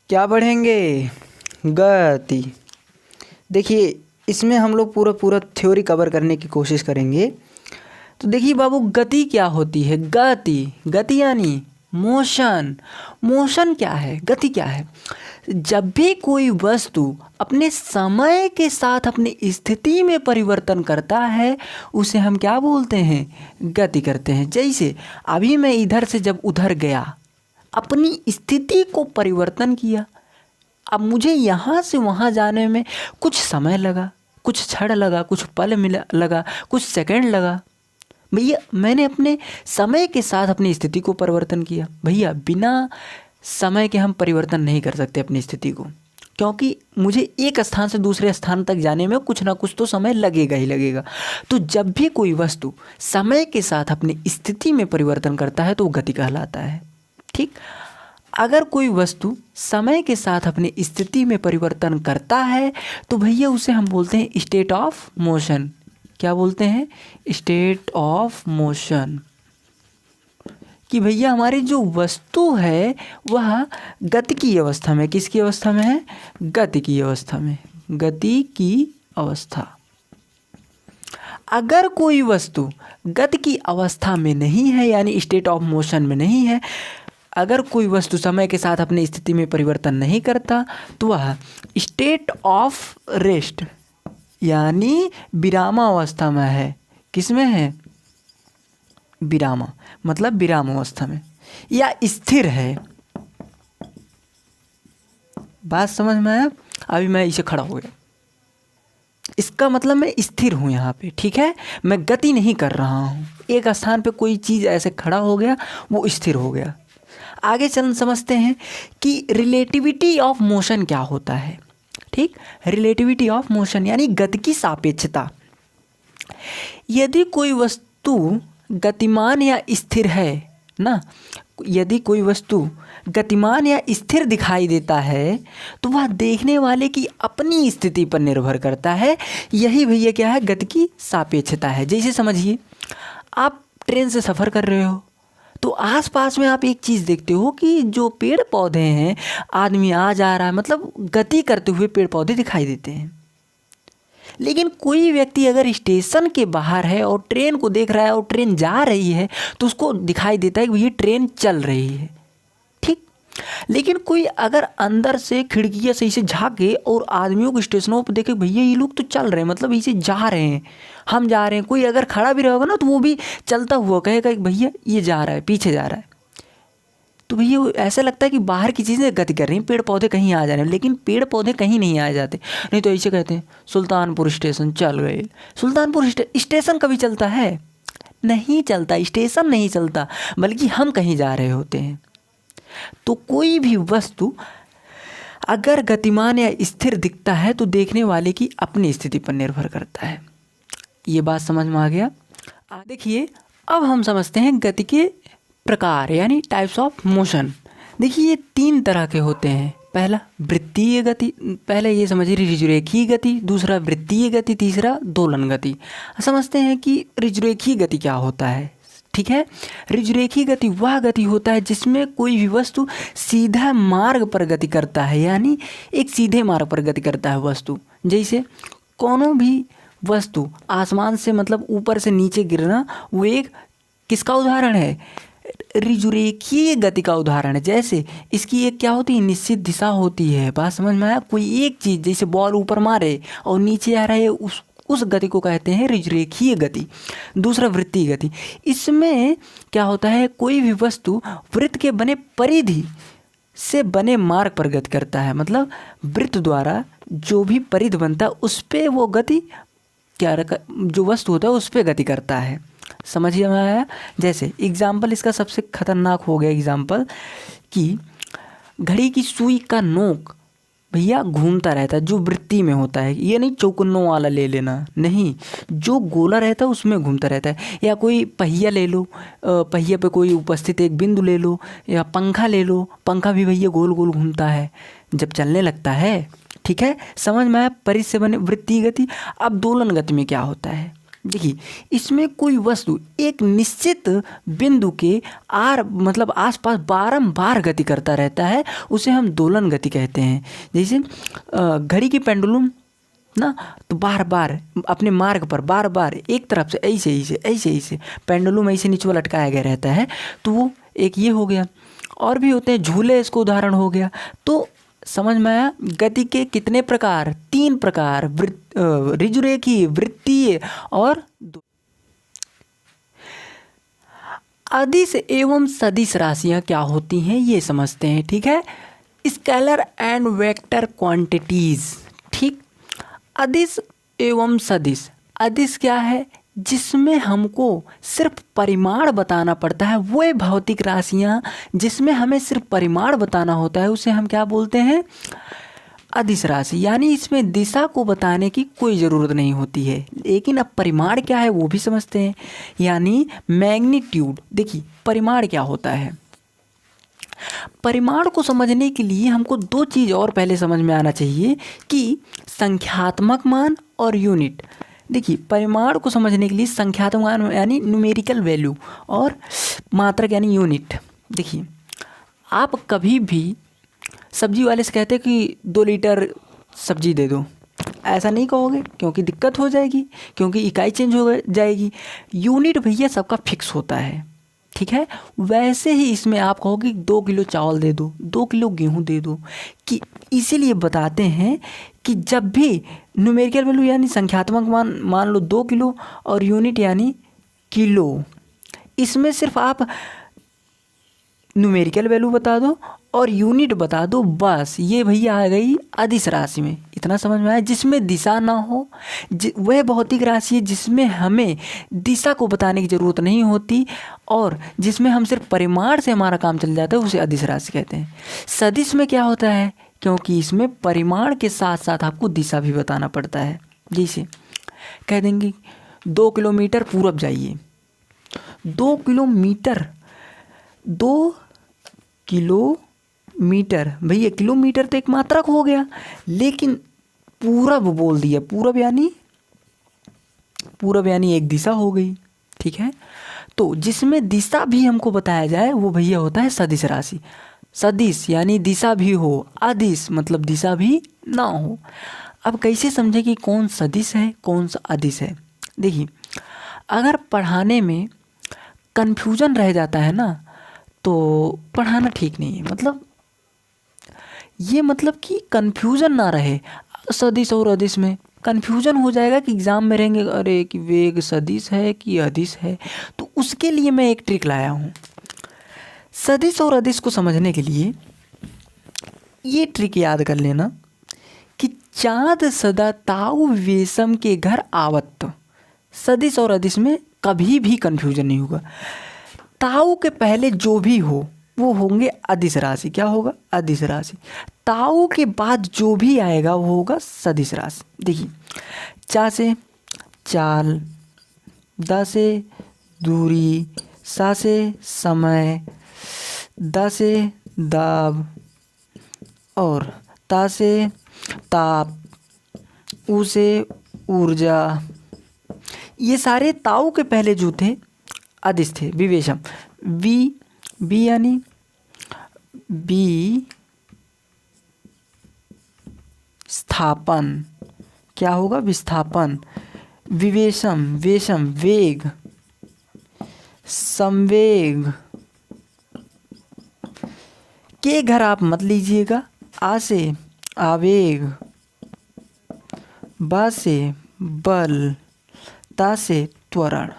क्या पढ़ेंगे? गति। देखिए इसमें हम लोग पूरा पूरा थ्योरी कवर करने की कोशिश करेंगे। तो देखिए बाबू, गति क्या होती है? गति, गति यानी मोशन। मोशन क्या है? गति क्या है? जब भी कोई वस्तु अपने समय के साथ अपनी स्थिति में परिवर्तन करता है उसे हम क्या बोलते हैं? गति करते हैं। जैसे अभी मैं इधर से जब उधर गया, अपनी स्थिति को परिवर्तन किया। अब मुझे यहाँ से वहाँ जाने में कुछ समय लगा, कुछ क्षण लगा, कुछ पल लगा, कुछ सेकंड लगा। भैया मैंने अपने समय के साथ अपनी स्थिति को परिवर्तन किया। भैया बिना समय के हम परिवर्तन नहीं कर सकते अपनी स्थिति को, क्योंकि मुझे एक स्थान से दूसरे स्थान तक जाने में कुछ ना कुछ तो समय लगेगा ही लगेगा। तो जब भी कोई वस्तु समय के साथ अपनी स्थिति में परिवर्तन करता है तो वो गति कहलाता है। ठीक, अगर कोई वस्तु समय के साथ अपनी स्थिति में परिवर्तन करता है तो भैया उसे हम बोलते हैं स्टेट ऑफ मोशन। क्या बोलते हैं? State of motion. कि भैया हमारी जो वस्तु है वह गति की अवस्था में, किसकी अवस्था में है? गति की अवस्था में, गति की अवस्था। अगर कोई वस्तु गति की अवस्था में नहीं है यानी स्टेट ऑफ मोशन में नहीं है, अगर कोई वस्तु समय के साथ अपनी स्थिति में परिवर्तन नहीं करता तो वह स्टेट ऑफ रेस्ट यानी विरामावस्था में है। किस में है? विरामा, मतलब विराम अवस्था में, या स्थिर है। बात समझ में आया? अभी मैं इसे खड़ा हो गया, इसका मतलब मैं स्थिर हूँ यहाँ पे। ठीक है, मैं गति नहीं कर रहा हूँ। एक स्थान पे कोई चीज़ ऐसे खड़ा हो गया, वो स्थिर हो गया। आगे चल समझते हैं कि रिलेटिविटी ऑफ मोशन क्या होता है। ठीक, रिलेटिविटी ऑफ मोशन यानी गति की सापेक्षता। यदि कोई वस्तु गतिमान या स्थिर है ना, यदि कोई वस्तु गतिमान या स्थिर दिखाई देता है तो वह देखने वाले की अपनी स्थिति पर निर्भर करता है। यही भैया क्या है? गति की सापेक्षता है। जैसे समझिए, आप ट्रेन से सफ़र कर रहे हो तो आसपास में आप एक चीज़ देखते हो कि जो पेड़ पौधे हैं, आदमी आ जा रहा है, मतलब गति करते हुए पेड़ पौधे दिखाई देते हैं। लेकिन कोई व्यक्ति अगर स्टेशन के बाहर है और ट्रेन को देख रहा है और ट्रेन जा रही है तो उसको दिखाई देता है कि ये ट्रेन चल रही है। ठीक, लेकिन कोई अगर अंदर से खिड़कियाँ से इसे झाँके और आदमियों को स्टेशनों पर देखे, भैया ये लोग तो चल रहे हैं, मतलब इसे जा रहे हैं, हम जा रहे हैं। कोई अगर खड़ा भी रहेगा ना तो वो भी चलता हुआ कहेगा कि भैया ये जा रहा है, पीछे जा रहा है। तो भैया ऐसा लगता है कि बाहर की चीज़ें गति कर रही हैं, पेड़ पौधे कहीं आ जा रहे हैं, लेकिन पेड़ पौधे कहीं नहीं आ जाते। नहीं तो ऐसे कहते हैं सुल्तानपुर स्टेशन चल गए। सुल्तानपुर स्टेशन कभी चलता है? नहीं चलता, स्टेशन नहीं चलता, बल्कि हम कहीं जा रहे होते हैं। तो कोई भी वस्तु अगर गतिमान या स्थिर दिखता है तो देखने वाले की अपनी स्थिति पर निर्भर करता है। ये बात समझ में आ गया? देखिए अब हम समझते हैं गति के प्रकार यानी टाइप्स ऑफ मोशन। देखिए ये 3 तरह के होते हैं। पहला वृत्तीय गति, पहले ये समझिए ऋजुरेखीय गति, दूसरा वृत्तीय गति, तीसरा दोलन गति। समझते हैं कि ऋजुरेखीय गति क्या होता है। ठीक है, ऋजुरेखीय गति वह गति होता है जिसमें कोई भी वस्तु सीधा मार्ग पर गति करता है, यानी एक सीधे मार्ग पर गति करता है वस्तु। जैसे कोनो भी वस्तु आसमान से मतलब ऊपर से नीचे गिरना, वो एक किसका उदाहरण है? ऋजुरेखीय गति का उदाहरण है। जैसे इसकी एक क्या होती है? निश्चित दिशा होती है। बात समझ में आया? कोई एक चीज़ जैसे बॉल ऊपर मारे और नीचे आ रहा है, उस गति को कहते हैं ऋजुरेखीय गति। दूसरा वृत्तीय गति, इसमें क्या होता है? कोई भी वस्तु वृत्त के बने परिधि से बने मार्ग पर गति करता है, मतलब वृत्त द्वारा जो भी परिधि बनता है उस पर वो गति क्या जो वस्तु होता है उस पर गति करता है। समझिए में आया? जैसे एग्जाम्पल इसका सबसे खतरनाक हो गया एग्जाम्पल कि घड़ी की सुई का नोक भैया घूमता रहता है, जो वृत्ति में होता है। ये नहीं चौकुन्नों वाला ले लेना, नहीं, जो गोला रहता है उसमें घूमता रहता है। या कोई पहिया ले लो, पहिया पे कोई उपस्थित एक बिंदु ले लो, या पंखा ले लो, पंखा भी भैया गोल गोल घूमता है जब चलने लगता है। ठीक है, समझ में आया? परिधि से बने वृत्तीय गति। अब दोलन गति में क्या होता है? देखिए इसमें कोई वस्तु एक निश्चित बिंदु के मतलब आसपास बारंबार गति करता रहता है, उसे हम दोलन गति कहते हैं। जैसे घड़ी की पेंडुलम ना, तो बार बार अपने मार्ग पर बार बार एक तरफ से ऐसे पेंडुलम ऐसे नीचे लटकाया गया रहता है, तो वो एक ये हो गया। और भी होते हैं, झूले इसको उदाहरण हो गया। तो समझ में आया गति के कितने प्रकार? 3 प्रकार, ऋजुरेखीय, वृत्तीय और अदिश एवं सदिश राशियां क्या होती हैं ये समझते हैं। ठीक है, स्केलर एंड वेक्टर क्वांटिटीज। ठीक, अदिश एवं सदिश। अदिश क्या है? जिसमें हमको सिर्फ परिमाण बताना पड़ता है, वो भौतिक राशियां जिसमें हमें सिर्फ परिमाण बताना होता है, उसे हम क्या बोलते हैं? अदिश राशि। यानी इसमें दिशा को बताने की कोई ज़रूरत नहीं होती है। लेकिन अब परिमाण क्या है वो भी समझते हैं, यानी मैग्नीट्यूड। देखिए परिमाण क्या होता है? परिमाण को समझने के लिए हमको 2 चीज़ और पहले समझ में आना चाहिए कि संख्यात्मक मान और यूनिट। देखिए परिमाण को समझने के लिए संख्यात्मक मान यानी न्यूमेरिकल वैल्यू और मात्रक यानी यूनिट। देखिए आप कभी भी सब्जी वाले से कहते हैं कि 2 लीटर सब्जी दे दो, ऐसा नहीं कहोगे क्योंकि दिक्कत हो जाएगी, क्योंकि इकाई चेंज हो जाएगी। यूनिट भैया सबका फिक्स होता है। ठीक है, वैसे ही इसमें आप कहोगे 2 किलो चावल दे दो, 2 किलो गेहूं दे दो, कि इसीलिए बताते हैं कि जब भी न्यूमेरिकल वैल्यू यानी संख्यात्मक मान लो 2 किलो और यूनिट यानी किलो, इसमें सिर्फ आप न्यूमेरिकल वैल्यू बता दो और यूनिट बता दो, बस ये भैया आ गई अदिश राशि में। इतना समझ में आया? जिसमें दिशा ना हो वह भौतिक राशि है जिसमें हमें दिशा को बताने की ज़रूरत नहीं होती और जिसमें हम सिर्फ परिमाण से हमारा काम चल जाता है, उसे अदिश राशि कहते हैं। सदिश में क्या होता है? क्योंकि इसमें परिमाण के साथ साथ आपको दिशा भी बताना पड़ता है। जैसे कह देंगे 2 किलोमीटर पूरब जाइए, 2 किलोमीटर भैया, किलोमीटर तो एक मात्रक हो गया, लेकिन पूरब बोल दिया, पूरब यानी एक दिशा हो गई। ठीक है, तो जिसमें दिशा भी हमको बताया जाए वो भैया होता है सदिश राशि। सदिश यानी दिशा भी हो, अदिश मतलब दिशा भी ना हो। अब कैसे समझे कि कौन सदिश है कौन सा अदिश है? देखिए अगर पढ़ाने में कन्फ्यूजन रह जाता है ना, तो पढ़ाना ठीक नहीं है। मतलब कि कन्फ्यूजन ना रहे सदिश और अदिश में। कन्फ्यूजन हो जाएगा कि एग्ज़ाम में रहेंगे, अरे कि वेग सदिश है कि अदिश है। तो उसके लिए मैं एक ट्रिक लाया हूँ। सदिश और अदिश को समझने के लिए ये ट्रिक याद कर लेना कि चाँद सदा ताऊ वेशम के घर आवत। सदिश और अदिश में कभी भी कन्फ्यूजन नहीं होगा। ताऊ के पहले जो भी हो वो होंगे अदिश राशि। क्या होगा? अदिश राशि। ताऊ के बाद जो भी आएगा वो होगा सदिश राशि। देखिए चा से चाल, दा से दूरी, सा से समय, दा से दाब और ता से ताप, ऊ से ऊर्जा। ये सारे ताऊ के पहले जो थे अदिश थे। विवेशम, बी यानी स्थापन। क्या होगा? विस्थापन। विवेशम, वेशम वेग, संवेग। के घर आप मत लीजिएगा, आ से आवेग, बा से बल, ता से त्वरण।